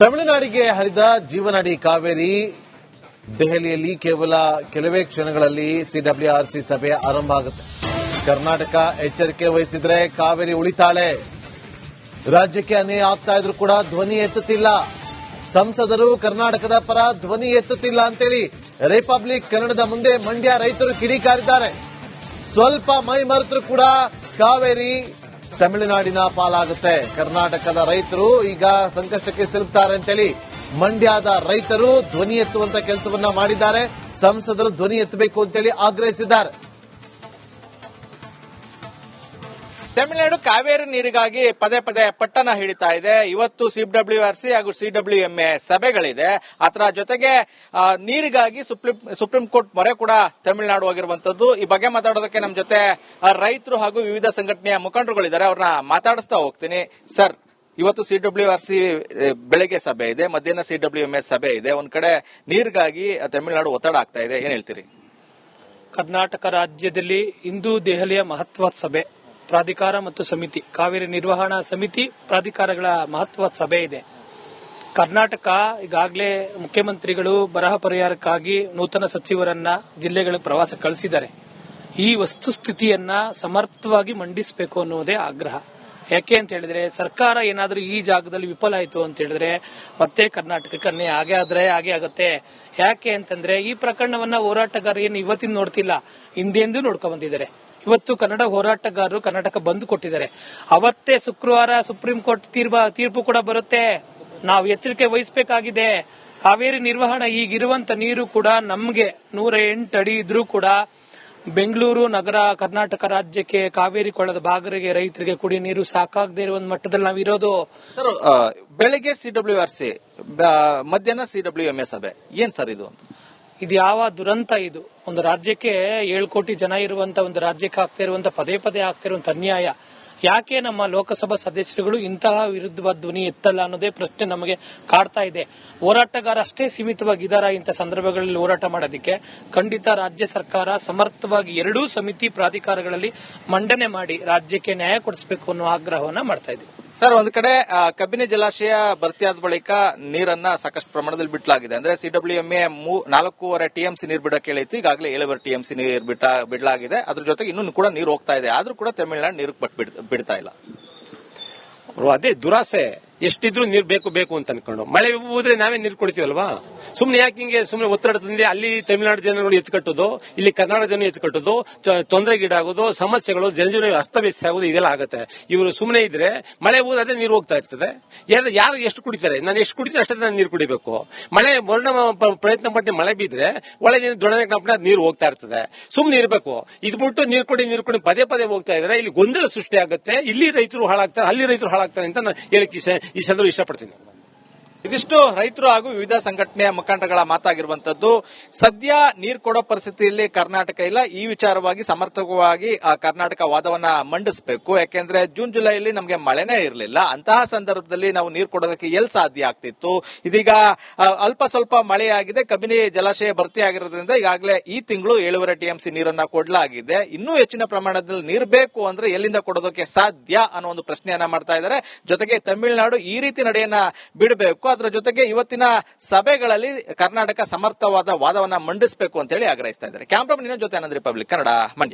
ತಮಿಳುನಾಡಿಗೆ ಹರಿದ ಜೀವನಾಡಿ ಕಾವೇರಿ ದೆಹಲಿಯಲ್ಲಿ ಕೇವಲ ಕೆಲವೇ ಕ್ಷಣಗಳಲ್ಲಿ ಸಿಡಬ್ಲ್ಯೂಆರ್ಸಿ ಸಭೆ ಆರಂಭ ಆಗುತ್ತೆ. ಕರ್ನಾಟಕ ಎಚ್ಚರಿಕೆ ವಹಿಸಿದ್ರೆ ಕಾವೇರಿ ಉಳಿತಾಳೆ. ರಾಜ್ಯಕ್ಕೆ ಅನ್ಯಾಯ ಆಗ್ತಾ ಇದ್ರೂ ಕೂಡ ಧ್ವನಿ ಎತ್ತುತ್ತಿಲ್ಲ. ಸಂಸದರು ಕರ್ನಾಟಕದ ಪರ ಧ್ವನಿ ಎತ್ತುತ್ತಿಲ್ಲ ಅಂತೇಳಿ ರಿಪಬ್ಲಿಕ್ ಕನ್ನಡದ ಮುಂದೆ ಮಂಡ್ಯ ರೈತರು ಕಿಡಿಕಾರಿದ್ದಾರೆ. ಸ್ವಲ್ಪ ಮೈ ಮರೆತರೂ ಕೂಡ ಕಾವೇರಿ ತಮಿಳುನಾಡಿನ ಪಾಲಾಗುತ್ತೆ. ಕರ್ನಾಟಕದ ರೈತರು ಈಗ ಸಂಕಷ್ಟಕ್ಕೆ ಸಿಲುಕ್ತಾರೆ ಅಂತೇಳಿ ಮಂಡ್ಯದ ರೈತರು ಧ್ವನಿ ಎತ್ತುವಂತ ಕೆಲಸವನ್ನ ಮಾಡಿದ್ದಾರೆ. ಸಂಸದರು ಧ್ವನಿ ಎತ್ತಬೇಕು ಅಂತೇಳಿ ಆಗ್ರಹಿಸಿದ್ದಾರೆ. ತಮಿಳುನಾಡು ಕಾವೇರಿ ನೀರಿಗಾಗಿ ಪದೇ ಪದೇ ಪಟ್ಟಣ ಹಿಡಿತಾ ಇದೆ. ಇವತ್ತು ಸಿಡಬ್ಲ್ಯೂಆರ್ಸಿ ಹಾಗೂ ಸಿಡಬ್ಲ್ಯೂಎಂಎ ಸಭೆಗಳಿದೆ. ಅದರ ಜೊತೆಗೆ ನೀರಿಗಾಗಿ ಸುಪ್ರೀಂ ಕೋರ್ಟ್ ಮೊರೆ ಕೂಡ ತಮಿಳುನಾಡು ಹೋಗಿರುವಂತದ್ದು. ಈ ಬಗ್ಗೆ ಮಾತಾಡೋದಕ್ಕೆ ನಮ್ಮ ಜೊತೆ ರೈತರು ಹಾಗೂ ವಿವಿಧ ಸಂಘಟನೆಯ ಮುಖಂಡರುಗಳಿದ್ದಾರೆ. ಅವ್ರನ್ನ ಮಾತಾಡಿಸ್ತಾ ಹೋಗ್ತೀನಿ. ಸರ್, ಇವತ್ತು ಸಿಡಬ್ಲ್ಯೂಆರ್ಸಿ ಬೆಳಗ್ಗೆ ಸಭೆ ಇದೆ, ಮಧ್ಯಾಹ್ನ ಸಿಡಬ್ಲ್ಯೂಎಂಎ ಸಭೆ ಇದೆ. ಒಂದ್ ಕಡೆ ನೀರಿಗಾಗಿ ತಮಿಳುನಾಡು ಒತ್ತಡ ಆಗ್ತಾ ಇದೆ, ಏನ್ ಹೇಳ್ತೀರಿ? ಕರ್ನಾಟಕ ರಾಜ್ಯದಲ್ಲಿ ಇಂದು ದೆಹಲಿಯ ಮಹತ್ವದ ಸಭೆ, ಪ್ರಾಧಿಕಾರ ಮತ್ತು ಸಮಿತಿ, ಕಾವೇರಿ ನಿರ್ವಹಣಾ ಸಮಿತಿ ಪ್ರಾಧಿಕಾರಗಳ ಮಹತ್ವದ ಸಭೆ ಇದೆ. ಕರ್ನಾಟಕ ಈಗಾಗಲೇ ಮುಖ್ಯಮಂತ್ರಿಗಳು ಬರಹ ಪರಿಹಾರಕ್ಕಾಗಿ ನೂತನ ಸಚಿವರನ್ನ ಜಿಲ್ಲೆಗಳಿಗೆ ಪ್ರವಾಸ ಕಳಿಸಿದ್ದಾರೆ. ಈ ವಸ್ತುಸ್ಥಿತಿಯನ್ನ ಸಮರ್ಥವಾಗಿ ಮಂಡಿಸಬೇಕು ಅನ್ನುವುದೇ ಆಗ್ರಹ. ಯಾಕೆ ಅಂತ ಹೇಳಿದ್ರೆ, ಸರ್ಕಾರ ಏನಾದ್ರೂ ಈ ಜಾಗದಲ್ಲಿ ವಿಫಲ ಆಯಿತು ಅಂತ ಹೇಳಿದ್ರೆ ಮತ್ತೆ ಕರ್ನಾಟಕಕ್ಕೆ ಅನ್ಯಾಯ ಹಾಗೆ ಆಗುತ್ತೆ. ಯಾಕೆ ಅಂತಂದ್ರೆ ಈ ಪ್ರಕರಣವನ್ನ ಹೋರಾಟಗಾರರು ಏನು ಇವತ್ತಿನ ನೋಡ್ತಿಲ್ಲ, ಹಿಂದೆಂದೂ ನೋಡ್ಕೊಂಡ್ ಬಂದಿದ್ದಾರೆ. ಇವತ್ತು ಕನ್ನಡ ಹೋರಾಟಗಾರರು ಕರ್ನಾಟಕ ಬಂದ್ ಕೊಟ್ಟಿದ್ದಾರೆ. ಅವತ್ತೇ ಶುಕ್ರವಾರ ಸುಪ್ರೀಂ ಕೋರ್ಟ್ ತೀರ್ಪು ಕೂಡ ಬರುತ್ತೆ. ನಾವು ಎಚ್ಚರಿಕೆ ವಹಿಸಬೇಕಾಗಿದೆ. ಕಾವೇರಿ ನಿರ್ವಹಣೆ ಈಗಿರುವಂತ ನೀರು ಕೂಡ ನಮ್ಗೆ 108 ಅಡಿ ಇದ್ರೂ ಕೂಡ ಬೆಂಗಳೂರು ನಗರ, ಕರ್ನಾಟಕ ರಾಜ್ಯಕ್ಕೆ, ಕಾವೇರಿ ಕೊಳ್ಳದ ಭಾಗರಿಗೆ, ರೈತರಿಗೆ ಕುಡಿಯ ನೀರು ಸಾಕಾಗದೇ ಇರುವ ಮಟ್ಟದಲ್ಲಿ ನಾವಿರೋದು. ಸರ್, ಬೆಳಿಗ್ಗೆ ಸಿಡಬ್ಲ್ಯೂಆರ್ಸಿ, ಮಧ್ಯಾಹ್ನ ಸಿಡಬ್ಲ್ಯೂಎಂಎ ಸಭೆ, ಏನ್ ಸರ್ ಇದು? ಇದು ಯಾವ ದುರಂತ ಇದು? ಒಂದು ರಾಜ್ಯಕ್ಕೆ 7 ಕೋಟಿ ಜನ ಇರುವಂತ ಒಂದು ರಾಜ್ಯಕ್ಕೆ ಆಗ್ತಾ ಇರುವಂತ ಪದೇ ಪದೇ ಆಗ್ತಾ ಇರುವಂತ ಅನ್ಯಾಯ. ಯಾಕೆ ನಮ್ಮ ಲೋಕಸಭಾ ಸದಸ್ಯರುಗಳು ಇಂತಹ ವಿರುದ್ಧವಾದ ಧ್ವನಿ ಎತ್ತಲ್ಲ ಅನ್ನೋದೇ ಪ್ರಶ್ನೆ ನಮಗೆ ಕಾಡ್ತಾ ಇದೆ. ಹೋರಾಟಗಾರ ಅಷ್ಟೇ ಸೀಮಿತವಾಗಿದ್ದಾರ ಇಂಥ ಸಂದರ್ಭಗಳಲ್ಲಿ ಹೋರಾಟ ಮಾಡೋದಕ್ಕೆ? ಖಂಡಿತ ರಾಜ್ಯ ಸರ್ಕಾರ ಸಮರ್ಥವಾಗಿ ಎರಡೂ ಸಮಿತಿ ಪ್ರಾಧಿಕಾರಗಳಲ್ಲಿ ಮಂಡನೆ ಮಾಡಿ ರಾಜ್ಯಕ್ಕೆ ನ್ಯಾಯ ಕೊಡಿಸಬೇಕು ಅನ್ನೋ ಆಗ್ರಹವನ್ನ ಮಾಡ್ತಾ ಇದೆ. ಸರ್, ಒಂದ್ ಕಡೆ ಕಬಿನಿ ಜಲಾಶಯ ಭರ್ತಿಯಾದ ಬಳಿಕ ನೀರನ್ನ ಸಾಕಷ್ಟು ಪ್ರಮಾಣದಲ್ಲಿ ಬಿಡಲಾಗಿದೆ. ಅಂದ್ರೆ ಸಿಡಬ್ಲ್ಯೂಎಂಎ 4.5 ಟಿಎಂಸಿ ನೀರು ಬಿಡಕ್ಕೆ ಹೇಳಿತ್ತು, ಈಗಾಗಲೇ 7 ಟಿಎಂಸಿ ನೀರು ಬಿಡಲಾಗಿದೆ. ಅದ್ರ ಜೊತೆಗೆ ಇನ್ನೂ ಕೂಡ ನೀರು ಹೋಗ್ತಾ ಇದೆ. ಆದ್ರೂ ಕೂಡ ತಮಿಳುನಾಡು ನೀರು ಬಿಡ್ತಾ ಇಲ್ಲ. ಅದೇ ದುರಾಸೆ. ಎಷ್ಟಿದ್ರು ನೀರು ಬೇಕು ಅಂತ ಅನ್ಕೊಂಡು ಮಳೆ ಹೋದ್ರೆ ನಾವೇ ನೀರು ಕೊಡ್ತೀವಲ್ವಾ? ಸುಮ್ನೆ ಯಾಕೆ ಹಿಂಗೆ ಸುಮ್ನೆ ಒತ್ತಡ ತಂದೆ ಅಲ್ಲಿ ತಮಿಳುನಾಡು ಜನಗಳು ಎತ್ಕಟ್ಟೋದು, ಇಲ್ಲಿ ಕರ್ನಾಟಕ ಜನ ಎತ್ಕಟ್ಟೋದು, ತೊಂದರೆಗೀಡಾಗೋದು, ಸಮಸ್ಯೆಗಳು, ಜನಜೀವನ ಅಸ್ತವ್ಯಸ್ತ ಆಗೋದು, ಇದೆಲ್ಲ ಆಗುತ್ತೆ. ಇವರು ಸುಮ್ನೆ ಇದ್ರೆ ಮಳೆ ಹೋದ್ರೆ ಅದೇ ನೀರು ಹೋಗ್ತಾ ಇರ್ತದೆ. ಯಾರು ಎಷ್ಟು ಕುಡಿತಾರೆ? ನಾನು ಎಷ್ಟು ಕುಡಿತೀನಿ ಅಷ್ಟೇ ನಾನು ನೀರು ಕುಡಿಬೇಕು. ಮಳೆ ಪ್ರಯತ್ನ ಪಟ್ಟು ಮಳೆ ಬಿದ್ರೆ ಒಳ್ಳೆ ನೀರು ದೊಡ್ಡ ನೀರು ಹೋಗ್ತಾ ಇರ್ತದೆ. ಸುಮ್ನೆ ಇರಬೇಕು. ಇದು ಬಿಟ್ಟು ನೀರು ಕೊಡಿ ಪದೇ ಪದೇ ಹೋಗ್ತಾ ಇದ್ರೆ ಇಲ್ಲಿ ಗೊಂದಲ ಸೃಷ್ಟಿ ಆಗುತ್ತೆ. ಇಲ್ಲಿ ರೈತರು ಹಾಳಾಗ್ತಾರೆ, ಅಲ್ಲಿ ರೈತರು ಹಾಳಾಗ್ತಾರೆ ಅಂತ ನಾನು ಹೇಳಕ್ಕೆ ಈ ಸಂದರ್ಭ ಇಷ್ಟಪಡ್ತೀನಿ. ಇದಿಷ್ಟು ರೈತರು ಹಾಗೂ ವಿವಿಧ ಸಂಘಟನೆಯ ಮುಖಂಡಗಳ ಮಾತಾಗಿರುವಂತದ್ದು. ಸದ್ಯ ನೀರು ಕೊಡೋ ಪರಿಸ್ಥಿತಿಯಲ್ಲಿ ಕರ್ನಾಟಕ ಇಲ್ಲ. ಈ ವಿಚಾರವಾಗಿ ಸಮರ್ಥವಾಗಿ ಕರ್ನಾಟಕ ವಾದವನ್ನ ಮಂಡಿಸಬೇಕು. ಯಾಕೆಂದ್ರೆ ಜೂನ್ ಜುಲೈಲಿ ನಮಗೆ ಮಳೆನೇ ಇರಲಿಲ್ಲ. ಅಂತಹ ಸಂದರ್ಭದಲ್ಲಿ ನಾವು ನೀರು ಕೊಡೋದಕ್ಕೆ ಎಲ್ಲಿ ಸಾಧ್ಯ ಆಗ್ತಿತ್ತು? ಇದೀಗ ಅಲ್ಪ ಸ್ವಲ್ಪ ಮಳೆಯಾಗಿದೆ, ಕಬಿನಿ ಜಲಾಶಯ ಭರ್ತಿಯಾಗಿರೋದ್ರಿಂದ ಈಗಾಗಲೇ ಈ ತಿಂಗಳು 7.5 ಟಿಎಂಸಿ ನೀರನ್ನ ಕೊಡಲಾಗಿದೆ. ಇನ್ನೂ ಹೆಚ್ಚಿನ ಪ್ರಮಾಣದಲ್ಲಿ ನೀರು ಬೇಕು ಅಂದ್ರೆ ಎಲ್ಲಿಂದ ಕೊಡೋದಕ್ಕೆ ಸಾಧ್ಯ ಅನ್ನೋ ಒಂದು ಪ್ರಶ್ನೆಯನ್ನ ಮಾಡ್ತಾ ಇದ್ದಾರೆ. ಜೊತೆಗೆ ತಮಿಳುನಾಡು ಈ ರೀತಿ ನಡೆಯನ್ನ ಬಿಡಬೇಕು. ಅದರ ಜೊತೆಗೆ ಇವತ್ತಿನ ಸಭೆಗಳಲ್ಲಿ ಕರ್ನಾಟಕ ಸಮರ್ಥವಾದ ವಾದವನ್ನ ಮಂಡಿಸಬೇಕು ಅಂತ ಹೇಳಿ ಆಗ್ರಹಿಸ್ತಾ ಇದ್ದಾರೆ. ಕ್ಯಾಮ್ರಾಮನ್ ಜೊತೆ ಆನಂದ್, ರಿಪಬ್ಲಿಕ್ ಕನ್ನಡ, ಮಂಡ್ಯ.